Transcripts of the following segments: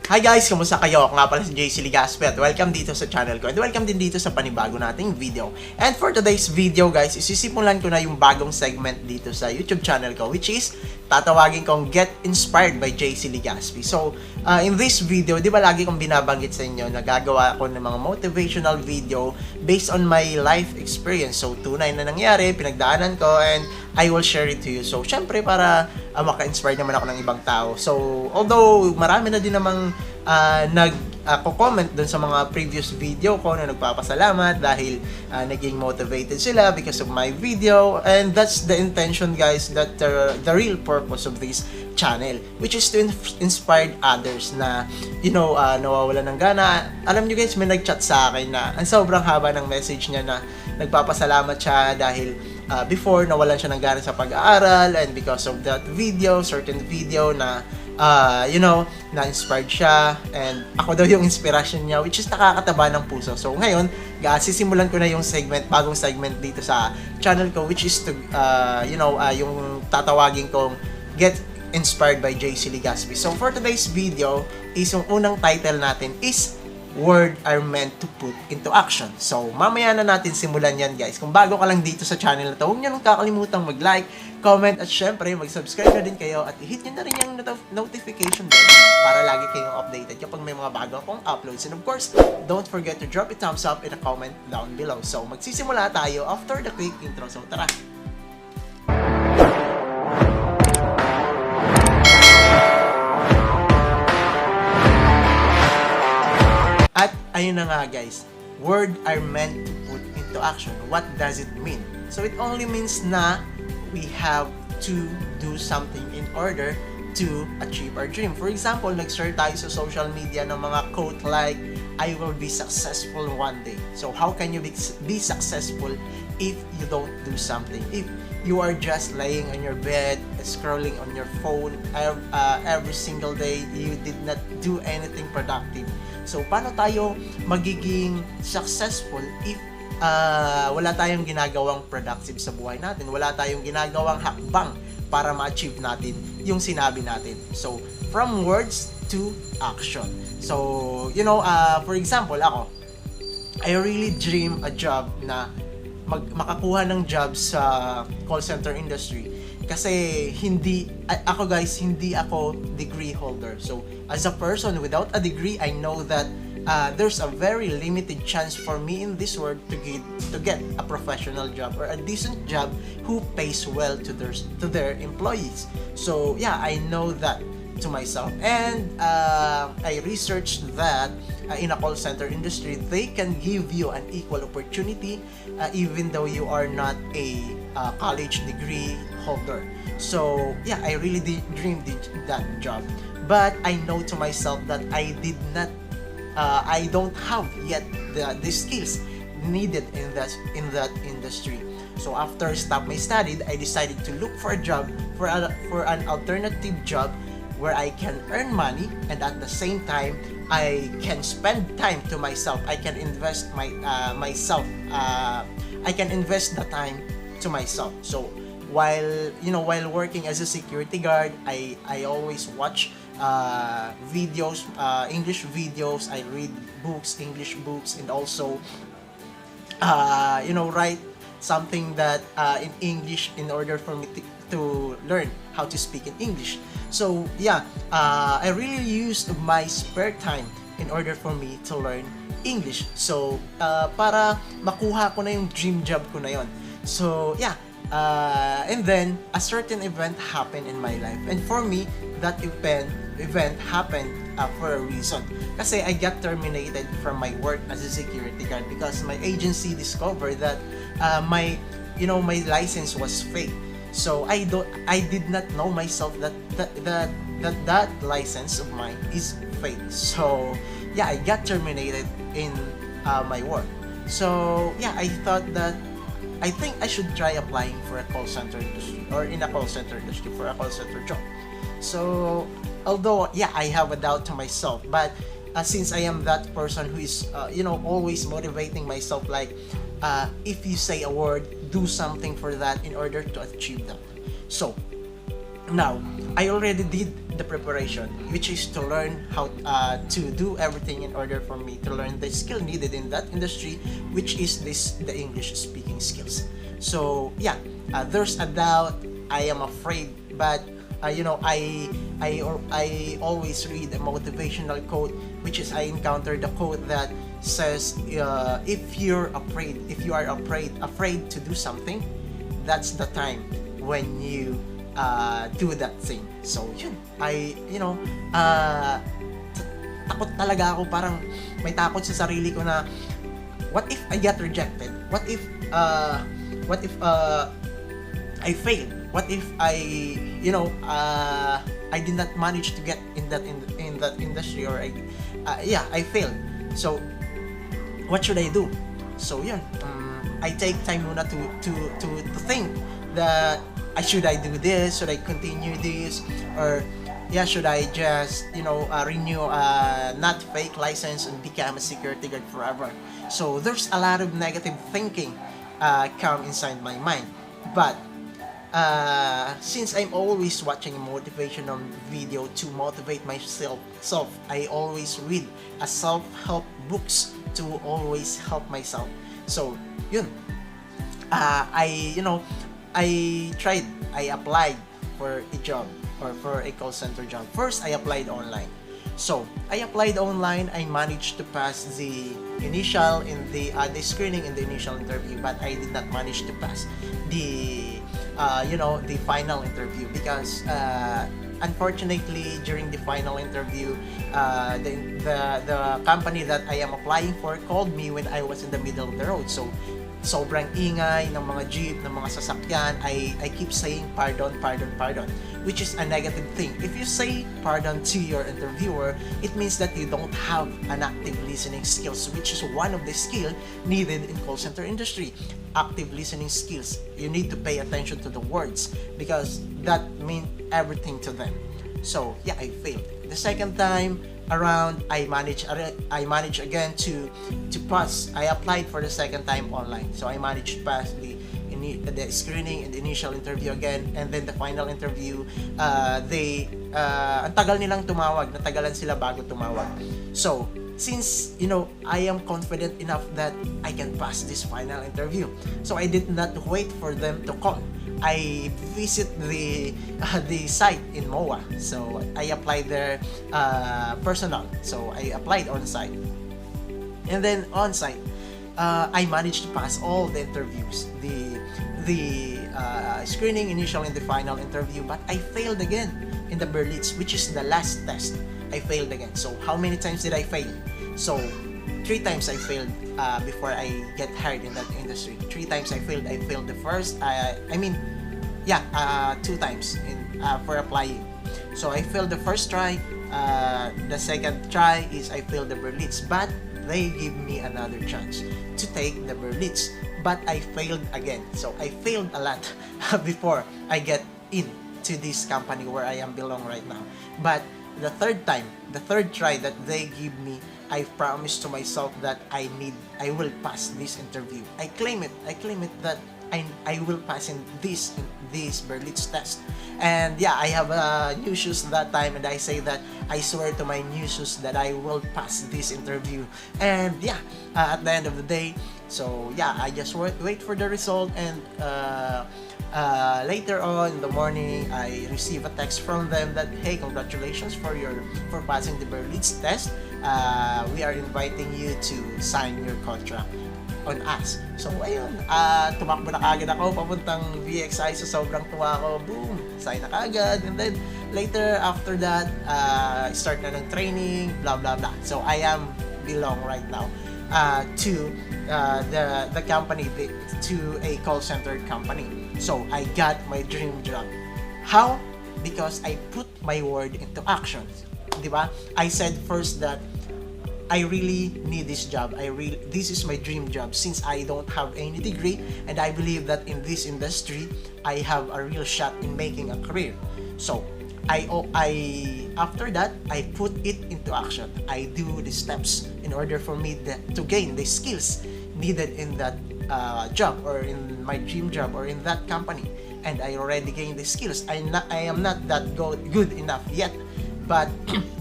Hi guys! Kamusta kayo? Ako nga pala si JC Legaspi at welcome dito sa channel ko and welcome din dito sa panibago nating video. And for today's video guys, isisimulan ko na yung bagong segment dito sa YouTube channel ko, which is tatawagin kong Get Inspired by JC Legaspi. So, in this video, di ba lagi kong binabanggit sa inyo na gagawa ako ng mga motivational video based on my life experience. So, tunay na nangyari, pinagdaanan ko, and I will share it to you. So, syempre para maka-inspire naman ako ng ibang tao. So, although marami na din namang nag-comment dun sa mga previous video ko na nagpapasalamat dahil naging motivated sila because of my video, and that's the intention guys, that the real purpose of this channel, which is to inspire others na nawawalan ng gana. Alam nyo guys, may nag-chat sa akin na ang sobrang haba ng message niya na nagpapasalamat siya dahil before nawalan siya ng gana sa pag-aaral, and because of that video, certain video na na-inspired siya, and ako daw yung inspiration niya, which is nakakataba ng puso. So ngayon, sisimulan ko na yung bagong segment dito sa channel ko, which is to, yung tatawagin kong Get Inspired by JC Legaspi. So for today's video, yung unang title natin is Word are meant to put into action. So, mamaya na natin simulan yan guys. Kung bago ka lang dito sa channel na to, huwag nyo nang kakalimutang mag-like, comment, at syempre, mag-subscribe na din kayo at i-hit nyo na rin yung notification bell para lagi kayong updated kapag may mga bago akong uploads. And of course, don't forget to drop a thumbs up and a comment down below. So, magsisimula tayo after the quick intro. So, tara! At ayun na nga guys, word are meant to put into action. What does it mean? So it only means na we have to do something in order to achieve our dream. For example, nag-share tayo sa social media ng mga quote like, I will be successful one day. So how can you be successful if you don't do something? If you are just laying on your bed, scrolling on your phone every single day, you did not do anything productive. So, paano tayo magiging successful if wala tayong ginagawang productive sa buhay natin? Wala tayong ginagawang hakbang para ma-achieve natin yung sinabi natin. So, from words to action. So, for example, ako, I really dream a job na makakuha ng job sa call center industry. Kasi hindi ako degree holder. So, as a person without a degree, I know that there's a very limited chance for me in this world to get a professional job or a decent job who pays well to their employees. So, yeah, I know that to myself. And I researched that in a call center industry, they can give you an equal opportunity even though you are not a college degree holder. So yeah, I really dreamed that job, but I know to myself that I don't have yet the skills needed in that industry. So after stop my study, I decided to look for a job, for an alternative job where I can earn money, and at the same time I can spend time to myself. I can invest myself. I can invest the time to myself. So while working as a security guard, I always watch videos, English videos. I read books, English books, and also write something that in English in order for me to learn how to speak in English. So yeah, I really used my spare time in order for me to learn English. So para makuha ko na yung dream job ko na yon. So yeah, and then a certain event happened in my life, and for me that event happened for a reason. Kasi I got terminated from my work as a security guard because my agency discovered that my license was fake. So I did not know myself that license of mine is fake. So yeah, I got terminated in my work. So yeah, I think I should try applying for a call center industry, or in a call center industry for a call center job. So although yeah, I have a doubt to myself, but since I am that person who is always motivating myself, like if you say a word, do something for that in order to achieve that. So Now, I already did the preparation, which is to learn how to do everything in order for me to learn the skill needed in that industry, which is the English speaking skills. So yeah, there's a doubt. I am afraid, but I always read a motivational quote, which is I encountered the quote that says, if you are afraid to do something, that's the time when you do that thing. So yun, takot talaga ako, parang may takot sa sarili ko na what if I get rejected? What if I failed? What if I did not manage to get in that industry, or I failed. So what should I do? So yun, I take time muna to think that should I do this? Should I continue this? Or should I just renew a not fake license and become a security guard forever? So there's a lot of negative thinking come inside my mind. But since I'm always watching a motivational video to motivate myself, I always read a self-help books to always help myself. So yun, I applied for a job, or for a call center job. First, I applied online. So I applied online. I managed to pass the initial in the screening in the initial interview, but I did not manage to pass the the final interview, because unfortunately during the final interview, the company that I am applying for called me when I was in the middle of the road. So sobrang ingay ng mga jeep, ng mga sasakyan. I keep saying pardon, which is a negative thing. If you say pardon to your interviewer, it means that you don't have an active listening skills, which is one of the skill needed in call center industry. Active listening skills. You need to pay attention to the words, because that means everything to them. So yeah, I failed. The second time around, I managed again to pass. I applied for the second time online, so I managed to pass the screening and the initial interview again, and then the final interview. Ang tagal nilang tumawag, natagalan sila bago tumawag. So since I am confident enough that I can pass this final interview, so I did not wait for them to call. I visit the site in MOA. So I applied their personal. So I applied on site, and then on site, I managed to pass all the interviews, the screening, initial, and the final interview. But I failed again in the Berlitz, which is the last test. I failed again. So how many times did I fail? So 3 times I failed before I get hired in that industry. 3 times I failed. I failed the first. 2 times for applying. So I failed the first try. The second try is I failed the Berlitz, but they give me another chance to take the Berlitz. But I failed again. So I failed a lot before I get in to this company where I am belong right now. But the third try that they give me, I promised to myself that I will pass this interview. I claim it that I will pass in this Berlitz test. And yeah, I have new shoes that time, and I say that I swear to my new shoes that I will pass this interview. And yeah, at the end of the day, so yeah, I just wait for the result, and later on in the morning, I receive a text from them that, hey, congratulations for passing the Berlitz test. We are inviting you to sign your contract on us. So ayun, tumakbo na kagad ako papuntang VXI. So sobrang tuwa ako, boom, sign na kagad. And then later after that, start na ng training, blah blah blah. So I am belong right now to the company, to a call center company. So I got my dream job. How? Because I put my word into action. Diba? I said first that I really need this job. This is my dream job, since I don't have any degree, and I believe that in this industry I have a real shot in making a career. So after that, I put it into action. I do the steps in order for me to gain the skills needed in that job, or in my dream job, or in that company. and I already gained the skills. I am not that good enough yet, but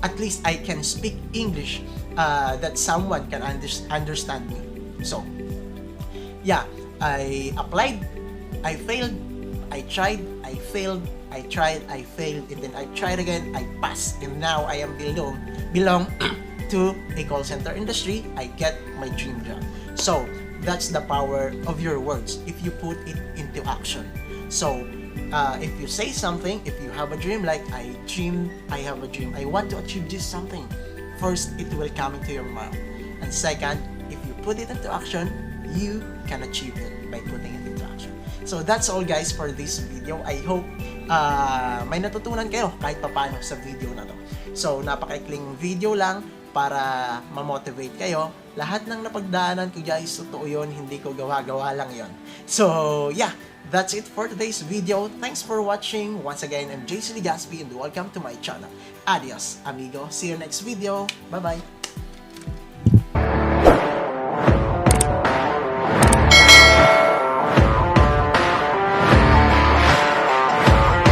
at least I can speak English that someone can understand me. So, yeah, I applied, I failed, I tried, I failed, I tried, I failed, and then I tried again, I passed, and now I am belong to a call center industry. I get my dream job. So, that's the power of your words if you put it into action. So, if you say something, if you have a dream, like I have a dream, I want to achieve this something, first, it will come into your mouth. And second, if you put it into action, you can achieve it by putting it into action. So that's all guys for this video. I hope may natutunan kayo kahit papano sa video na to. So napakaikling video lang para ma-motivate kayo. Lahat ng napagdaanan ko guys, totoo yun, hindi ko gawa-gawa lang yon. So yeah, that's it for today's video. Thanks for watching. Once again, I'm JC Legaspi and welcome to my channel. Adios, amigo. See you next video. Bye-bye.